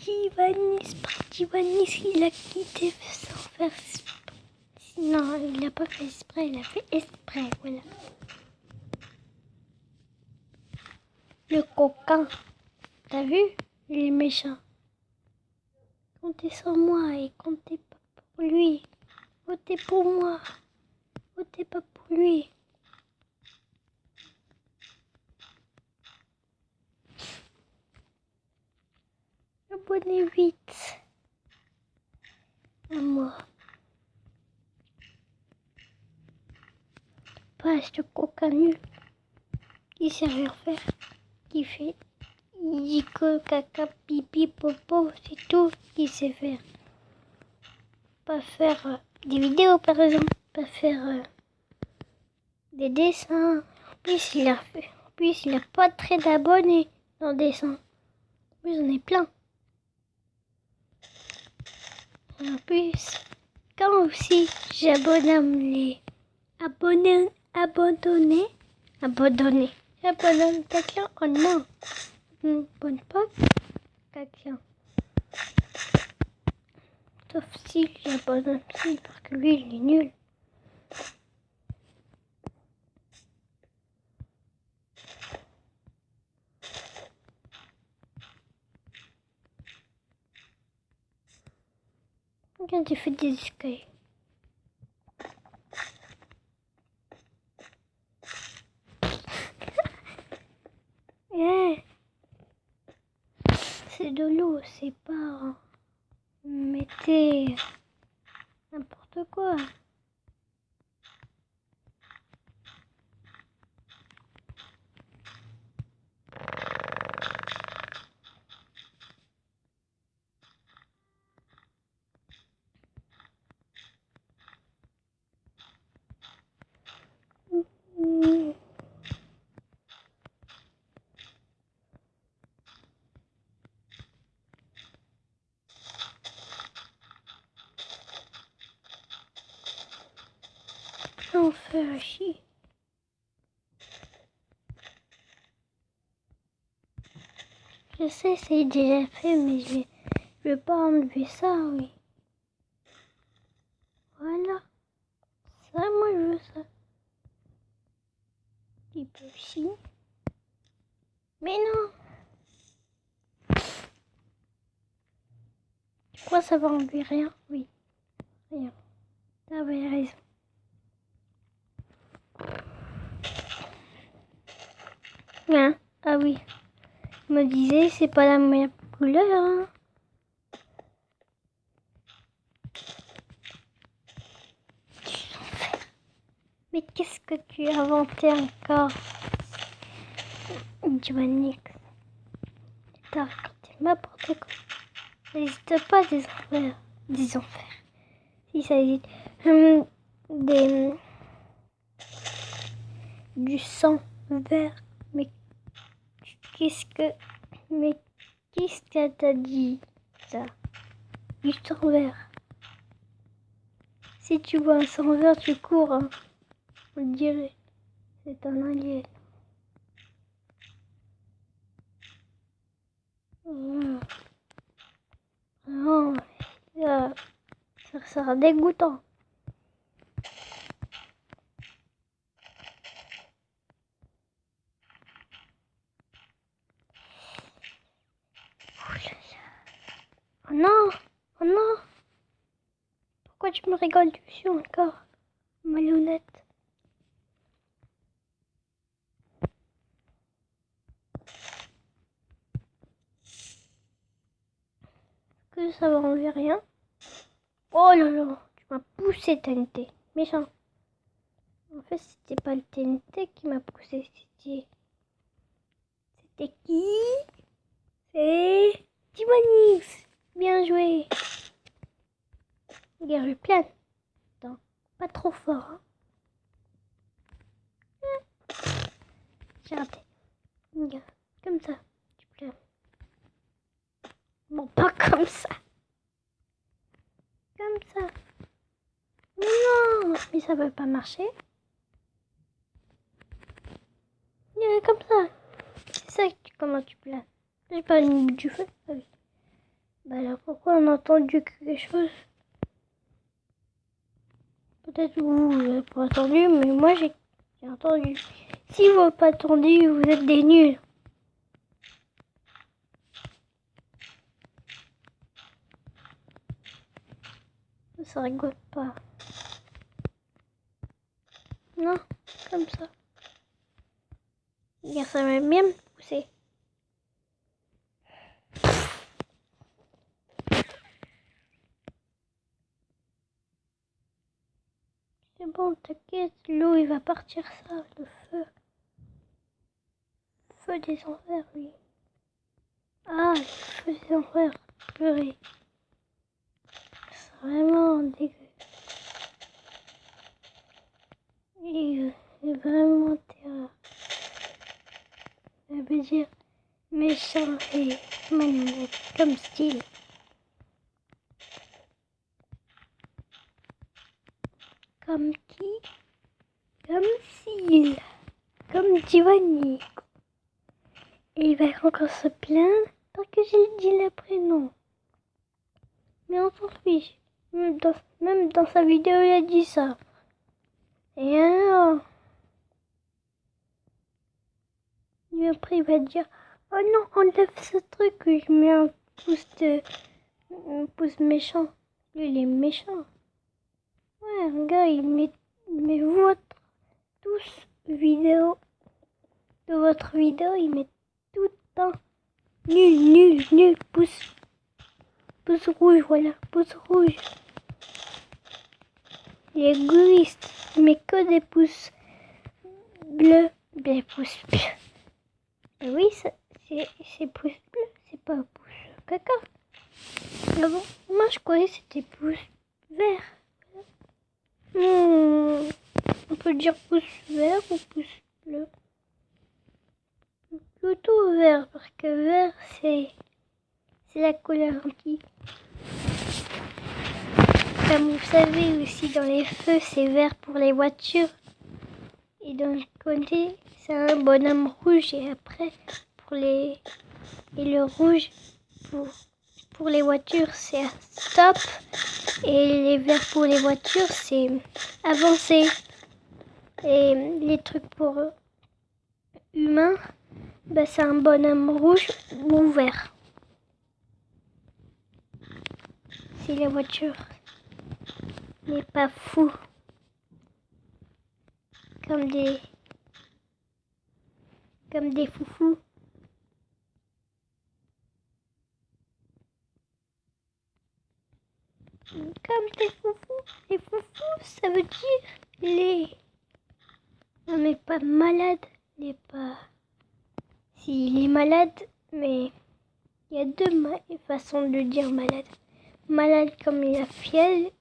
Giovanni, il a quitté sans faire exprès. Non, il n'a pas fait exprès, il a fait exprès, voilà. Le coquin, t'as vu? Il est méchant. Comptez sur moi et comptez pas pour lui. Votez pour moi. Votez pas pour lui. Abonnez vite à moi. Pas ce coquin nul qui sait rien faire, qui fait. Il dit que caca, pipi, popo, c'est tout qu'il sait faire. Pas faire des vidéos par exemple, pas faire des dessins. En plus, il n'a pas très d'abonnés dans le dessin. En plus, j'en ai plein. Et en plus, quand aussi j'abonne j'abonne quelqu'un, oh non, je n'abonne pas quelqu'un. Sauf si j'abonne un psy, parce que lui, il est nul. Regarde, j'ai fait des escaliers. Yeah. C'est de l'eau, c'est pas... Mettez n'importe quoi. On fait chier. Je sais, c'est déjà fait, mais je vais pas enlever ça, oui. Voilà. Ça, moi, je veux ça. Il peut aussi. Mais non. Tu crois que ça va enlever rien? Oui. Rien. T'avais raison. Hein? Ah oui. Je me disais, c'est pas la meilleure couleur, hein. Mais qu'est-ce que tu as inventé encore, Giovanni? T'as raconté n'importe quoi. Ça n'existe pas des enfers. Des enfers. Si ça existe. Du sang vert. Mais qu'est-ce que t'as dit ça? Du sang vert. Si tu vois un sang vert, tu cours, hein. On dirait. C'est un alien. Non, ça sera dégoûtant. Oh non, oh non. Pourquoi tu me rigoles dessus encore, marionnette? Que ça va enlever rien? Oh là là, tu m'as poussé TNT, méchant. En fait, c'était pas le TNT qui m'a poussé, c'était qui? C'est Timonix. Bien joué. Regarde, je plane. Attends, pas trop fort. Hein. J'ai raté. Regarde, comme ça, tu planes. Bon, pas comme ça. Comme ça. Mais non, mais ça veut pas marcher. Comme ça. C'est ça comment tu planes. J'ai pas une bout du feu. Ah oui. Bah là, pourquoi on a entendu quelque chose? Peut-être vous n'avez pas entendu, mais moi j'ai entendu. Si vous n'avez pas entendu, vous êtes des nuls. Ça rigole pas. Non, comme ça. Regarde, ça va bien me pousser. C'est bon, t'inquiète, l'eau il va partir ça, le feu. Feu des enfers, oui. Ah, le feu des enfers, purée. C'est vraiment dégueu. C'est vraiment terreur. Ça veut dire méchant et maniaque, comme style. Comme qui? Comme style. Comme Giovanni. Et il va encore se plaindre parce que j'ai dit le prénom. Mais on s'en fiche. Même dans sa vidéo, il a dit ça. Et alors, et après, il va dire, oh non, enlève ce truc que je mets un pouce méchant. Lui, il est méchant. Ouais, un gars, il met tous vidéo de votre vidéo, il met tout le temps nul, pouce rouge, voilà, pouce rouge. Il est égoïste, il met que des pouces bleus, des pouces bleus. Et oui, c'est pouce bleu, c'est pas pouce caca. Ah bon, moi je croyais que c'était pouce vert. On peut dire pouce vert ou pouce bleu. Plutôt vert, parce que vert c'est la couleur anti. Comme vous savez aussi dans les feux c'est vert pour les voitures. Et dans le côté c'est un bonhomme rouge et après et le rouge pour les voitures c'est stop et les verts pour les voitures c'est avancer. Et les trucs pour humains, bah, c'est un bonhomme rouge ou vert. Si la voiture n'est pas fou comme des foufous. Comme des foufous. Les foufous, ça veut dire non mais pas malade, Si, il est malade, mais il y a deux façons de dire malade. Malade comme la fièvre,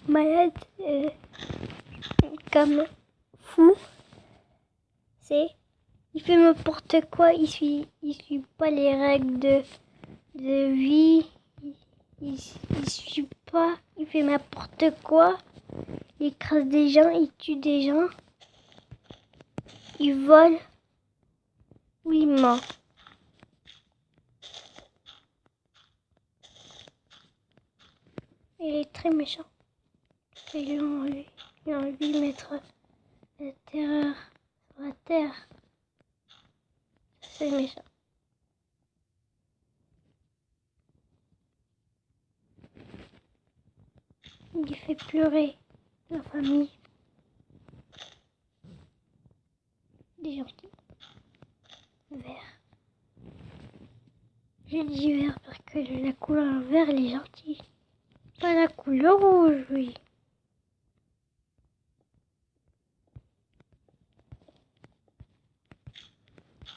malade comme fou. Il fait n'importe quoi, il suit pas les règles de vie, il suit pas, il fait n'importe quoi, il écrase des gens, il tue des gens, il vole ou il ment. Il est très méchant. Il a envie de mettre la terreur sur la terre. C'est méchant. Il fait pleurer la famille. Des gentils. Vert. J'ai dit vert parce que la couleur vert, elle est gentille. Pas la couleur rouge, oui.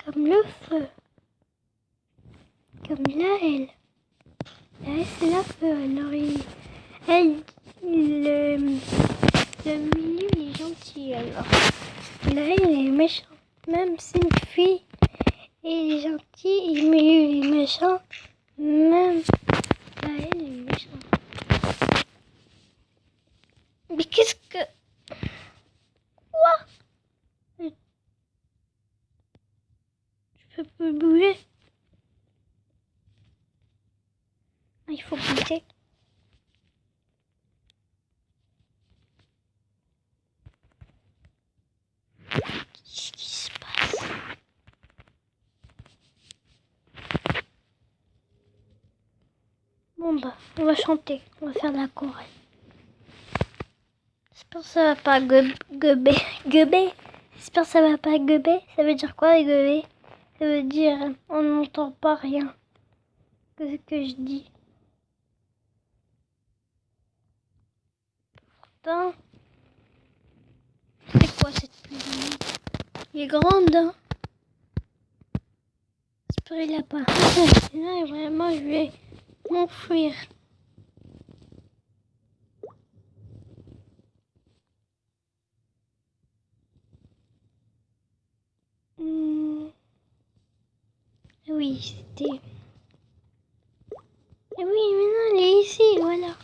Comme le feu. Comme la L. La L, c'est la feu. Alors, le milieu il est gentil. Alors, la L, il est méchant. Même si une fille est gentille, et le milieu il est méchant. Même la L est méchant. Mais qu'est-ce que... Quoi? Je peux plus bouger. Il faut goûter. Qu'est-ce qui se passe? Bon bah, on va chanter. On va faire de la chorale. J'espère que ça va pas gueuber. J'espère que ça va pas gueuber. Ça veut dire quoi, gueuber? Ça veut dire on n'entend pas rien. Qu'est-ce que je dis? Pourtant, c'est quoi cette pluie? Il est grande, hein? J'espère qu'il a pas. Là, vraiment, je vais m'enfuir. Oui, c'était... Oui, maintenant, elle est ici, voilà.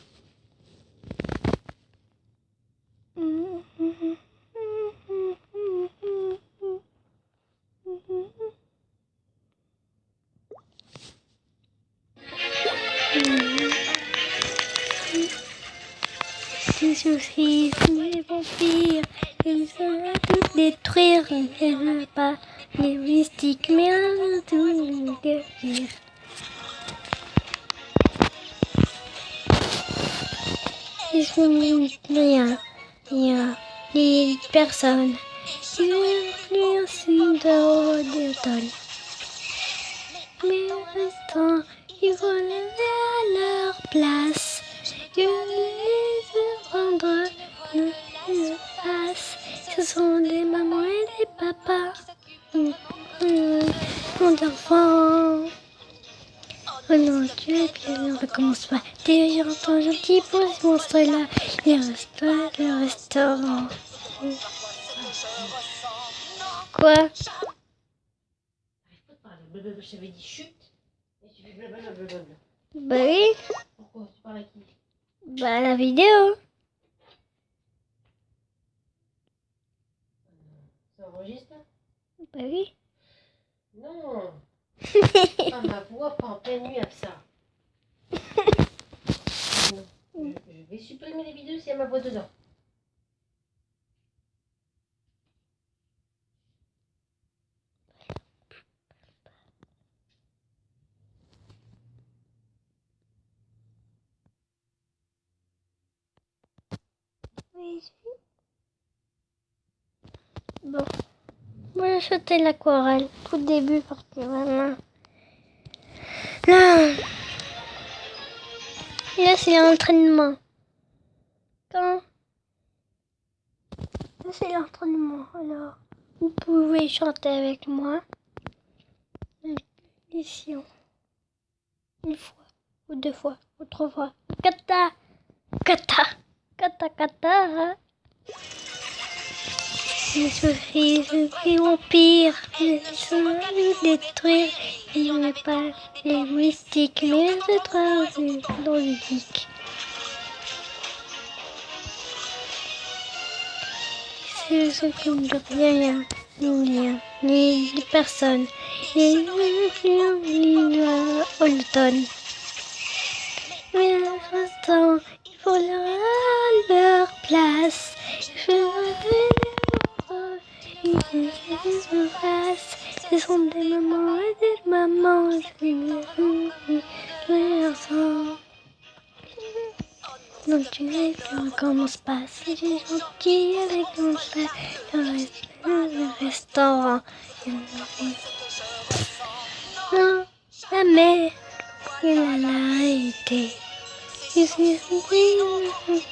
Les soucis, les vampires, ils veulent tout détruire, ils ne veulent pas les mystiques, mais un tout guérir. Ils sont rien, les personnes, ils veulent plus un signe d'automne. Mais maintenant, ils vont aller à leur place. Je les rendre le face. Ce sont des mamans et des papas. Mon enfant. Oh non, tu es bien, on recommence pas. T'es gentil pour ce monstre-là. Il reste pas le restaurant. Quoi? Je t'avais dit chut et tu fais blablabla. Bah oui. Pourquoi? Tu parles à qui? Bah la vidéo. Ça enregistre? Bah oui. Non. Pas ma voix, pas en pleine nuit avec ça. Non. Je vais supprimer les vidéos s'il y a ma voix dedans. Oui. Bon. Moi j'ai sauté l'aquarelle tout début parce que vraiment. Là c'est l'entraînement. Là c'est l'entraînement. Alors vous pouvez chanter avec moi. Ici. Une fois, ou deux fois, ou trois fois. Kata. Les soucis, les vampires, ils sont venus détruire. Il n'y a pas les mystiques, mais les autres dans le geek. C'est ce qu'on ne rien, ni personne. Et l'automne. Mais à l'instant, il faut leur place. Je ce sont des mamans et des mamans. Non, tu sais comment se passe. Si j'ai gentil avec mon frère, le restaurant. Non, la mère, il a été. Je suis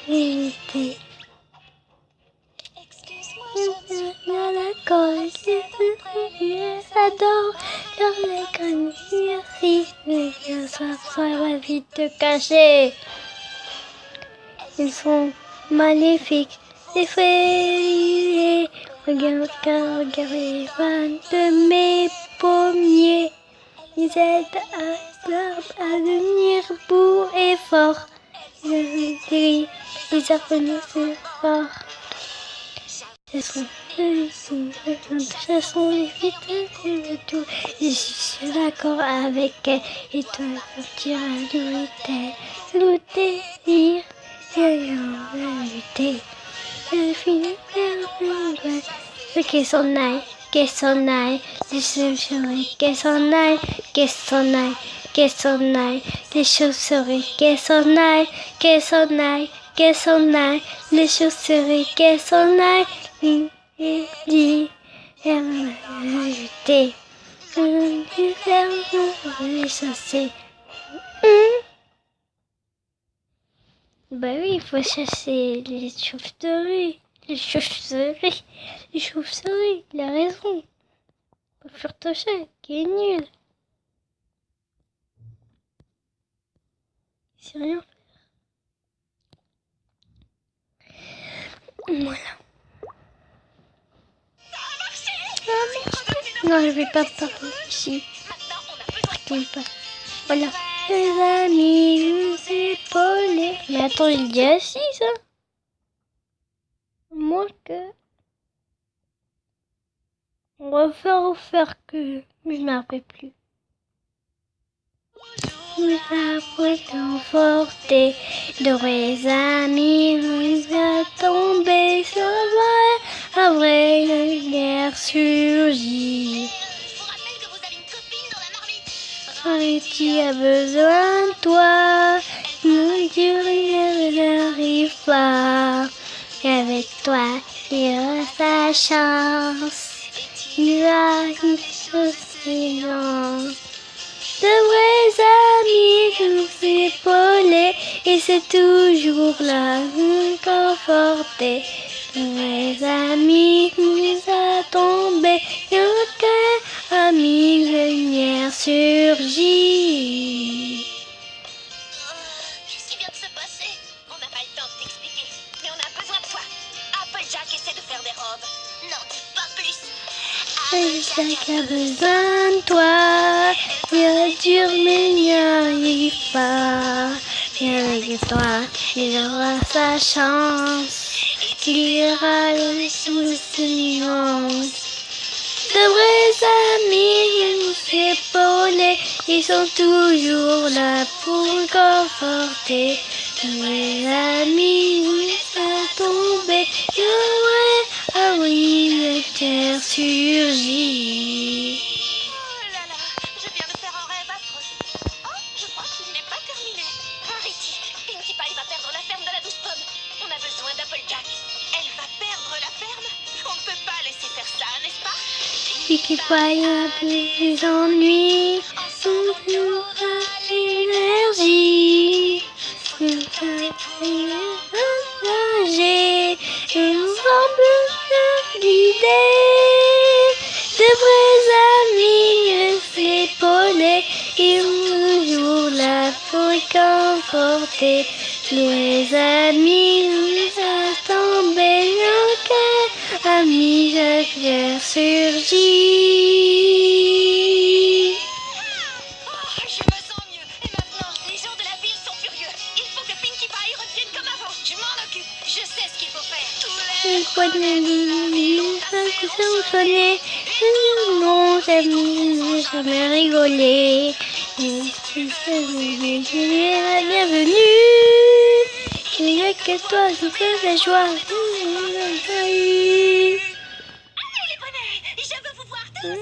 été. À la colle, j'adore les conneries. Mais ça va vite te cacher. Ils sont maléfiques, les feuilles. Regarde les vannes de mes pommiers. Ils aident l'arbre à devenir beau et fort. Les arbres sont forts. Ce sont Chassons les vitres et tout. Je suis d'accord avec elle. Et toi, tu iras lutter, dire, et on va lutter. Je finis qu'elle s'en aille, qu'elle s'en aille. Les chauves-souris, qu'elle s'en aille, qu'elle s'en aille, qu'elle s'en aille. Les chauves-souris, qu'elle s'en aille, qu'elle s'en aille, qu'elle s'en aille. Les chauves-souris, qu'elle s'en aille. Et dit, elle va lutter. Les chasser. Bah oui, il faut chasser les chauves-souris. Les chauves-souris. Les chauves-souris, il a raison. Pas Flirtochet, qui est nul. C'est rien. Voilà. Non, je vais pas parler ici. T'aimes pas. Voilà. Les amis, vous épaulez. Mais attends, il dit assis, ça. Moi que... On va faire que... Mais je m'en rappelle plus. Nous avons conforté de vrais amis, nous a tombé sur vrai, un vrai lumière surgit. Et qui a besoin de toi, nous Dieu rien n'arrive pas. Et avec toi, il a sa chance, il a une chose. De vrais amis nous épauler et c'est toujours là nous conforter. De vrais amis nous a tombé et aucun ami lumière surgit. Qu'est-ce qui vient de se passer? On n'a pas le temps de t'expliquer, mais on a besoin de toi. Applejack essaie de faire des robes. N'en dis pas plus. Applejack a besoin de toi. Il est dur mais il n'y arrive pas. Et avec toi, il aura sa chance. Il ira le souvenir. De vrais amis nous épauler, ils sont toujours là pour nous conforter. De vrais amis nous a tombé, de vrai, ah oui, le terre surgit. Oh là là, je viens de faire un rêve affreux. Oh, je crois qu'il n'est pas terminé. Rarity, Pinkie Pie va perdre la ferme de la douce pomme. On a besoin d'Applejack. Elle va perdre la ferme? On ne peut pas laisser faire ça, n'est-ce pas? Pinkie Pie a des ennuis, on aura l'énergie. Nous allons partager ensemble l'idée. De vrais amis nous épauler, ils sont toujours là pour conforter. Les amis nous attendent, aucun ami de faire surgir. Oh, je me sens mieux. Et maintenant, les gens de la ville sont furieux. Il faut que Pinkie Pie revienne comme avant. Je m'en occupe. Je sais ce qu'il faut faire. Tous les Le poids de la nuit, ça vous sonnait. Non, j'aime jamais rigoler. La bienvenue. Il n'y a que toi, je fais la joie. Allez, les bonnets, je veux vous voir tous.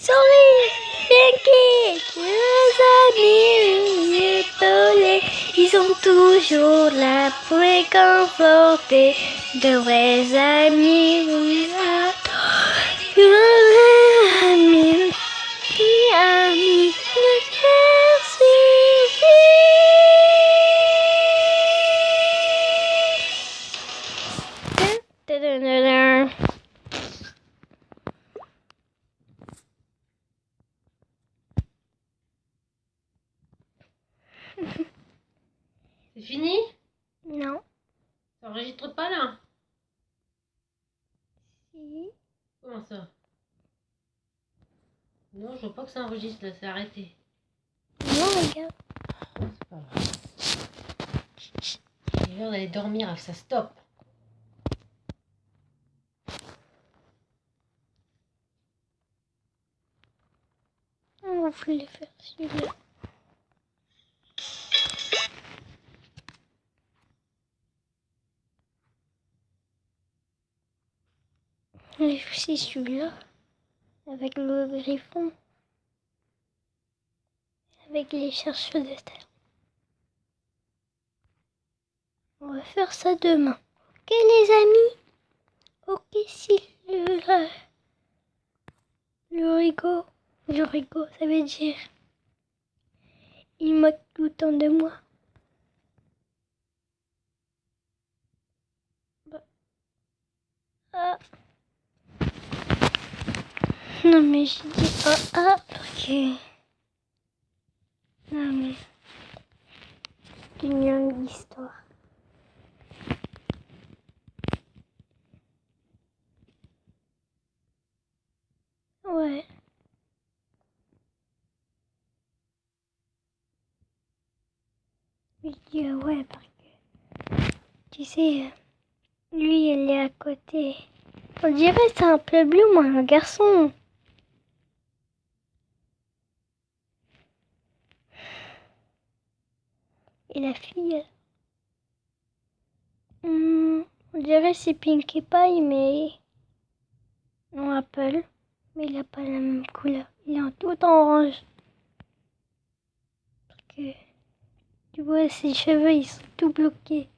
Souris, Pinkie, les amis épaulés, ils sont toujours là pour les conforter. De vrais amis, amis, amis, merci. C'est fini? Non. Ça enregistre pas là? Si. Comment ça? Non, je vois pas que ça enregistre là, c'est arrêté. Non, regarde. C'est pas vrai. Il est l'heure d'aller dormir, ça stoppe. On voulait faire celui-là. Et aussi celui-là. Avec le griffon. Avec les chercheurs de terre. On va faire ça demain. Ok les amis? Ok si le rigot, ça veut dire il moque tout le temps de moi. Ah. Non mais je dis parce que... Non mais... C'est une longue histoire. Ouais. Je dis ouais parce que... Tu sais, lui il est à côté. On dirait que c'est un peu bleu moi, un garçon. Et la fille... on dirait que c'est Pinkie Pie mais... Non, Apple. Mais il n'a pas la même couleur. Il est en tout orange. Parce que... Tu vois, ses cheveux, ils sont tout bloqués.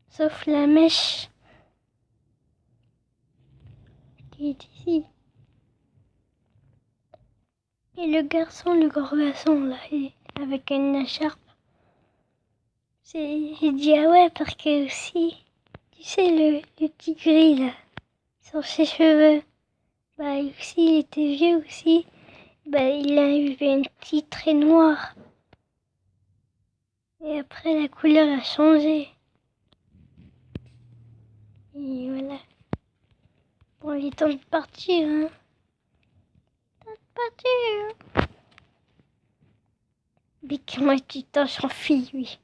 Sauf la mèche. Qui est ici. Et le grand garçon, là, avec une écharpe. J'ai dit, ah ouais, parce que aussi... Tu sais, le petit gris, là. Sur ses cheveux. Bah, aussi, il était vieux aussi. Bah, il avait un petit trait noir. Et après, la couleur a changé. Et voilà. Bon, il est temps de partir, hein. Temps de partir. Mais comment tu t'en fille, oui.